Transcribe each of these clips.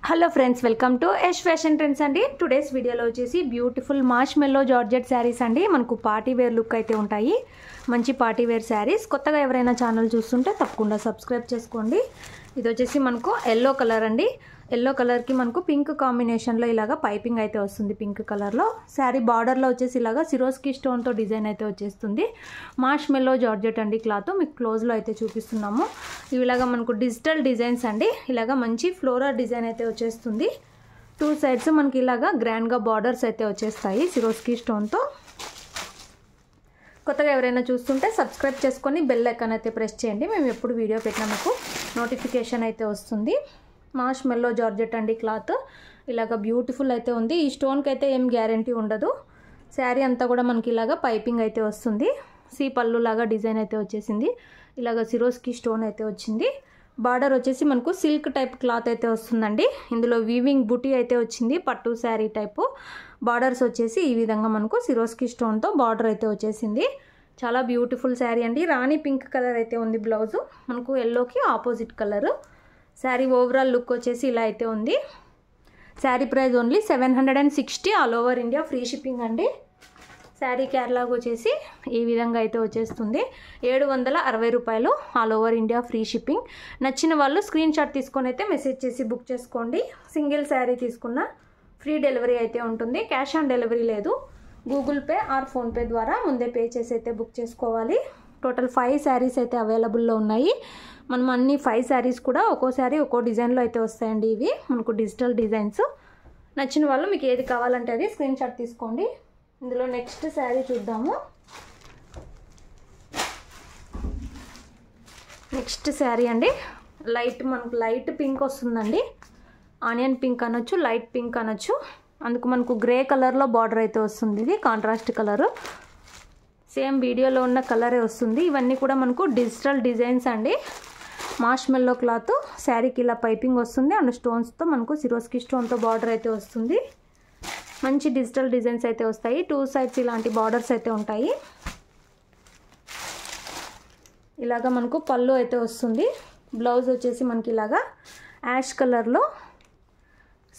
Hello friends, welcome to Yash fashion trends అండి. Today's వీడియోలో వచ్చేసి బ్యూటిఫుల్ మార్ష్మెల్లో జార్జెట్ శారీస్ అండి. మనకు పార్టీ వేర్ లుక్ అయితే ఉంటాయి. మంచి పార్టీ వేర్ శారీస్. కొత్తగా ఎవరైనా ఛానల్ చూస్తుంటే తప్పకుండా సబ్స్క్రైబ్ చేసుకోండి. ఇది వచ్చేసి మనకు ఎల్లో కలర్ అండి. ఎల్లో కలర్కి మనకు పింక్ కాంబినేషన్లో ఇలాగా పైపింగ్ అయితే వస్తుంది. పింక్ కలర్లో శారీ బార్డర్లో వచ్చేసి ఇలాగా సిరోస్కి స్టోన్తో డిజైన్ అయితే వచ్చేస్తుంది. మార్ష్మెల్లో జార్జెట్ అండి క్లాత్. మీకు క్లోజ్లో అయితే చూపిస్తున్నాము. ఇవి ఇలాగా మనకు డిజిటల్ డిజైన్స్ అండి. ఇలాగా మంచి ఫ్లోరల్ డిజైన్ అయితే వచ్చేస్తుంది. టూ సైడ్స్ మనకి ఇలాగా గ్రాండ్గా బార్డర్స్ అయితే వచ్చేస్తాయి సిరోస్కి స్టోన్తో. కొత్తగా ఎవరైనా చూస్తుంటే సబ్స్క్రైబ్ చేసుకొని బెల్ ఐకాన్ అయితే ప్రెస్ చేయండి. మేము ఎప్పుడు వీడియో పెట్టినా మీకు నోటిఫికేషన్ అయితే వస్తుంది. మార్ష్మెల్లో జార్జెట్ అండి క్లాత్. ఇలాగ బ్యూటిఫుల్ అయితే ఉంది. ఈ స్టోన్కి అయితే ఏం గ్యారంటీ ఉండదు. శారీ అంతా కూడా మనకి ఇలాగ పైపింగ్ అయితే వస్తుంది. సీ పళ్ళు లాగా డిజైన్ అయితే వచ్చేసింది. ఇలాగ సిరోస్కి స్టోన్ అయితే వచ్చింది. బార్డర్ వచ్చేసి మనకు సిల్క్ టైప్ క్లాత్ అయితే వస్తుందండి. ఇందులో వీవింగ్ బుటీ అయితే వచ్చింది. పట్టు శారీ టైపు. బార్డర్స్ వచ్చేసి ఈ విధంగా మనకు సిరోస్కి స్టోన్తో బార్డర్ అయితే వచ్చేసింది. చాలా బ్యూటిఫుల్ శారీ అండి. రాణి పింక్ కలర్ అయితే ఉంది బ్లౌజు. మనకు ఎల్లోకి opposite colour. Sari overall look వచ్చేసి ఇలా అయితే ఉంది. Sari price only 760 all over India free shipping అండి. శారీ కేరళకు వచ్చేసి ఈ విధంగా అయితే వచ్చేస్తుంది. 760 రూపాయలు all over India free shipping. నచ్చిన వాళ్ళు స్క్రీన్ షాట్ తీసుకొని అయితే మెసేజ్ చేసి బుక్ చేసుకోండి. సింగిల్ శారీ తీసుకున్న ఫ్రీ డెలివరీ అయితే ఉంటుంది. క్యాష్ ఆన్ డెలివరీ లేదు. గూగుల్ పే ఆర్ ఫోన్పే ద్వారా ముందే పే చేసి అయితే బుక్ చేసుకోవాలి. టోటల్ 5 శారీస్ అయితే అవైలబుల్లో ఉన్నాయి. మనం అన్ని 5 శారీస్ కూడా ఒక్కో శారీ ఒక్కో డిజైన్లో అయితే వస్తాయండి. ఇవి మనకు డిజిటల్ డిజైన్స్. నచ్చిన వాళ్ళు మీకు ఏది కావాలంటే అది స్క్రీన్ షాట్ తీసుకోండి. ఇందులో నెక్స్ట్ శారీ చూద్దాము. నెక్స్ట్ శారీ అండి. మనకు లైట్ పింక్ వస్తుందండి. ఆనియన్ పింక్ అనొచ్చు, లైట్ పింక్ అనొచ్చు. అందుకు మనకు గ్రే కలర్లో బార్డర్ అయితే వస్తుంది. ఇది కాంట్రాస్ట్ కలరు. సేమ్ వీడియోలో ఉన్న కలరే వస్తుంది. ఇవన్నీ కూడా మనకు డిజిటల్ డిజైన్స్ అండి. మార్ష్మెల్లో క్లాత్. శారీకి ఇలా పైపింగ్ వస్తుంది. అండ్ స్టోన్స్తో మనకు సిరోస్కి స్టోన్తో బార్డర్ అయితే వస్తుంది. మంచి డిజిటల్ డిజైన్స్ అయితే వస్తాయి. టూ సైడ్స్ ఇలాంటి బార్డర్స్ అయితే ఉంటాయి. ఇలాగా మనకు పళ్ళు అయితే వస్తుంది. బ్లౌజ్ వచ్చేసి మనకి ఇలాగా యాష్ కలర్లో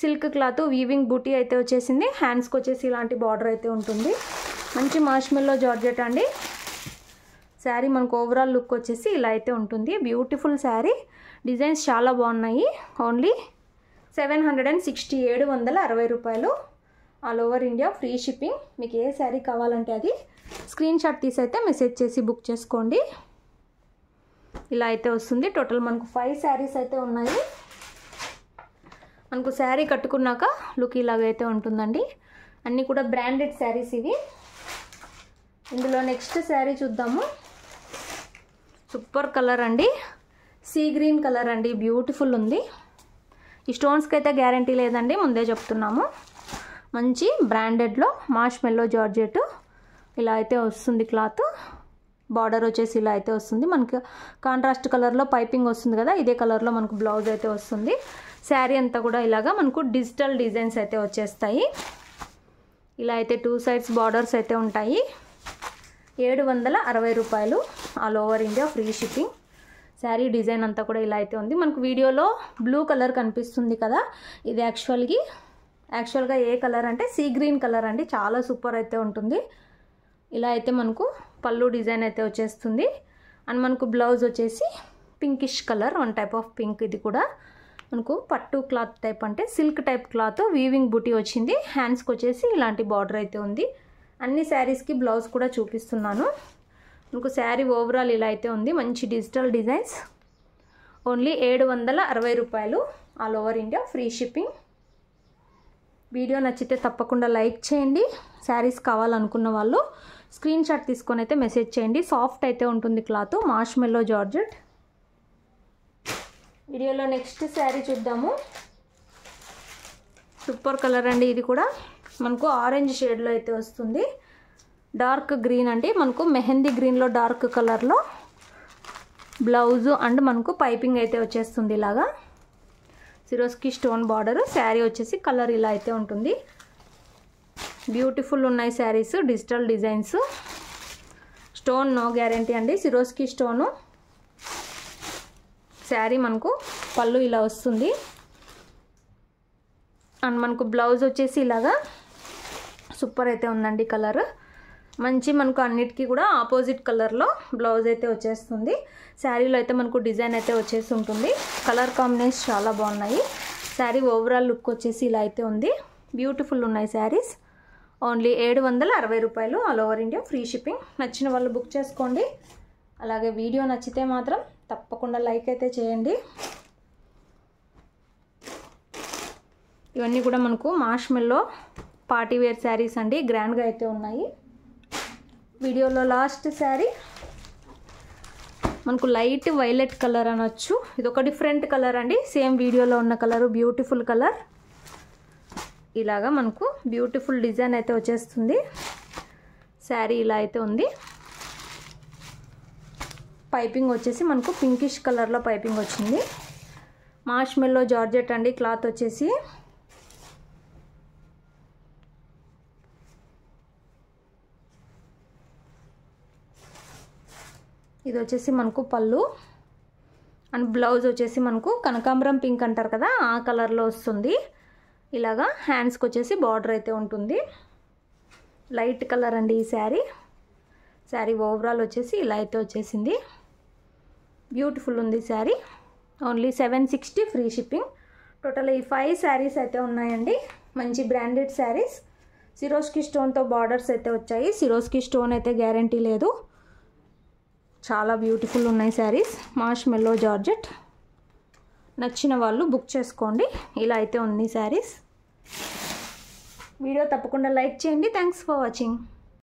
సిల్క్ క్లాత్ వీవింగ్ బూటీ అయితే వచ్చేసింది. హ్యాండ్స్కి వచ్చేసి ఇలాంటి బార్డర్ అయితే ఉంటుంది. మంచి మార్ష్మెల్లో జార్జెట్ అండి. శారీ మనకు ఓవరాల్ లుక్ వచ్చేసి ఇలా అయితే ఉంటుంది. బ్యూటిఫుల్ శారీ. డిజైన్స్ చాలా బాగున్నాయి. ఓన్లీ 760 రూపాయలు all over India free shipping. మీకు ఏ శారీ కావాలంటే అది స్క్రీన్ షాట్ తీసి అయితే మెసేజ్ చేసి బుక్ చేసుకోండి. ఇలా అయితే వస్తుంది. టోటల్ మనకు 5 శారీస్ అయితే ఉన్నాయి. మనకు శారీ కట్టుకున్నాక లుక్ ఇలాగైతే ఉంటుందండి. అన్నీ కూడా బ్రాండెడ్ శారీస్ ఇవి. ఇందులో నెక్స్ట్ శారీ చూద్దాము. సూపర్ కలర్ అండి. సీ గ్రీన్ కలర్ అండి. బ్యూటిఫుల్ ఉంది. ఈ స్టోన్స్కి అయితే గ్యారంటీ లేదండి, ముందే చెప్తున్నాము. మంచి బ్రాండెడ్లో మార్ష్మెల్లో జార్జెట్ ఇలా అయితే వస్తుంది క్లాత్. బార్డర్ వచ్చేసి ఇలా అయితే వస్తుంది. మనకు కాంట్రాస్ట్ కలర్లో పైపింగ్ వస్తుంది కదా, ఇదే కలర్లో మనకు బ్లౌజ్ అయితే వస్తుంది. శారీ అంతా కూడా ఇలాగా మనకు డిజిటల్ డిజైన్స్ అయితే వచ్చేస్తాయి. ఇలా అయితే టూ సైడ్స్ బార్డర్స్ అయితే ఉంటాయి. 760 రూపాయలు all over India free shipping. Sari design అంతా కూడా ఇలా అయితే ఉంది. మనకు వీడియోలో బ్లూ కలర్ కనిపిస్తుంది కదా, ఇది యాక్చువల్గా ఏ కలర్ అంటే సీ గ్రీన్ కలర్ అండి. చాలా సూపర్ అయితే ఉంటుంది. ఇలా అయితే మనకు పళ్ళు డిజైన్ అయితే వచ్చేస్తుంది. అండ్ మనకు బ్లౌజ్ వచ్చేసి pinkish colour, one type of pink. ఇది కూడా మనకు పట్టు క్లాత్ టైప్ అంటే సిల్క్ టైప్ క్లాత్ వీవింగ్ బూటీ వచ్చింది. హ్యాండ్స్కి వచ్చేసి ఇలాంటి బార్డర్ అయితే ఉంది. అన్ని శారీస్కి బ్లౌజ్ కూడా చూపిస్తున్నాను. మనకు శారీ ఓవరాల్ ఇలా అయితే ఉంది. మంచి డిజిటల్ డిజైన్స్. ఓన్లీ 760 రూపాయలు all over India free shipping. Video నచ్చితే తప్పకుండా లైక్ చేయండి. శారీస్ కావాలనుకున్న వాళ్ళు స్క్రీన్ షాట్ తీసుకొని అయితే మెసేజ్ చేయండి. సాఫ్ట్ అయితే ఉంటుంది క్లాత్. మార్ష్మెల్లో జార్జెట్. వీడియోలో నెక్స్ట్ శారీ చూద్దాము. సూపర్ కలర్ అండి. ఇది కూడా మనకు ఆరెంజ్ షేడ్లో అయితే వస్తుంది. డార్క్ గ్రీన్ అండి. మనకు మెహందీ గ్రీన్లో డార్క్ కలర్లో బ్లౌజు అండ్ మనకు పైపింగ్ అయితే వచ్చేస్తుంది. ఇలాగా సిరోస్కి స్టోన్ బార్డర్. శారీ వచ్చేసి కలర్ ఇలా అయితే ఉంటుంది. బ్యూటిఫుల్ ఉన్నాయి saris. Digital designs. Stone no guarantee అండి. Swarovski stone. శారీ మనకు పళ్ళు ఇలా వస్తుంది. అండ్ మనకు బ్లౌజ్ వచ్చేసి ఇలాగా సూపర్ అయితే ఉందండి. కలర్ మంచి మనకు అన్నిటికీ కూడా ఆపోజిట్ కలర్లో బ్లౌజ్ అయితే వచ్చేస్తుంది. శారీలో అయితే మనకు డిజైన్ అయితే వచ్చేసి ఉంటుంది. కలర్ కాంబినేషన్ చాలా బాగున్నాయి. శారీ ఓవరాల్ లుక్ వచ్చేసి ఇలా అయితే ఉంది. బ్యూటిఫుల్ ఉన్నాయి శారీస్. ఓన్లీ 760 రూపాయలు, all over India free shipping. నచ్చిన వాళ్ళు బుక్ చేసుకోండి. అలాగే వీడియో నచ్చితే మాత్రం తప్పకుండా లైక్ అయితే చేయండి. ఇవన్నీ కూడా మనకు మార్ష్మెల్లో పార్టీ వేర్ శారీస్ అండి. గ్రాండ్గా అయితే ఉన్నాయి. వీడియోలో లాస్ట్ శారీ మనకు లైట్ వైలెట్ కలర్ అనొచ్చు. ఇది ఒక డిఫరెంట్ కలర్ అండి. సేమ్ వీడియోలో ఉన్న కలరు, బ్యూటిఫుల్ కలర్. ఇలాగా మనకు బ్యూటిఫుల్ డిజైన్ అయితే వచ్చేస్తుంది. శారీ ఇలా అయితే ఉంది. పైపింగ్ వచ్చేసి మనకు పింకిష్ కలర్లో పైపింగ్ వచ్చింది. మార్ష్మెల్లో జార్జెట్ అండి. క్లాత్ వచ్చేసి ఇది వచ్చేసి మనకు పళ్ళు అండ్ బ్లౌజ్ వచ్చేసి మనకు కనకాంబరం పింక్ అంటారు కదా, ఆ కలర్లో వస్తుంది. ఇలాగా హ్యాండ్స్కి వచ్చేసి బార్డర్ అయితే ఉంటుంది. లైట్ కలర్ అండి ఈ శారీ. శారీ ఓవరాల్ వచ్చేసి ఇలా అయితే వచ్చేసింది. బ్యూటిఫుల్ ఉంది sari. Only 760 free shipping. Total ఈ 5 శారీస్ అయితే ఉన్నాయండి. మంచి బ్రాండెడ్ శారీస్. సిరోస్కి స్టోన్తో బార్డర్స్ అయితే వచ్చాయి. సిరోస్కి స్టోన్ అయితే గ్యారంటీ లేదు. చాలా బ్యూటిఫుల్ ఉన్నాయి శారీస్. మార్ష్మెల్లో జార్జెట్. నచ్చిన వాళ్ళు బుక్ చేసుకోండి. ఇలా అయితే ఉంది శారీస్. వీడియో తప్పకుండా లైక్ చేయండి. Thanks for watching.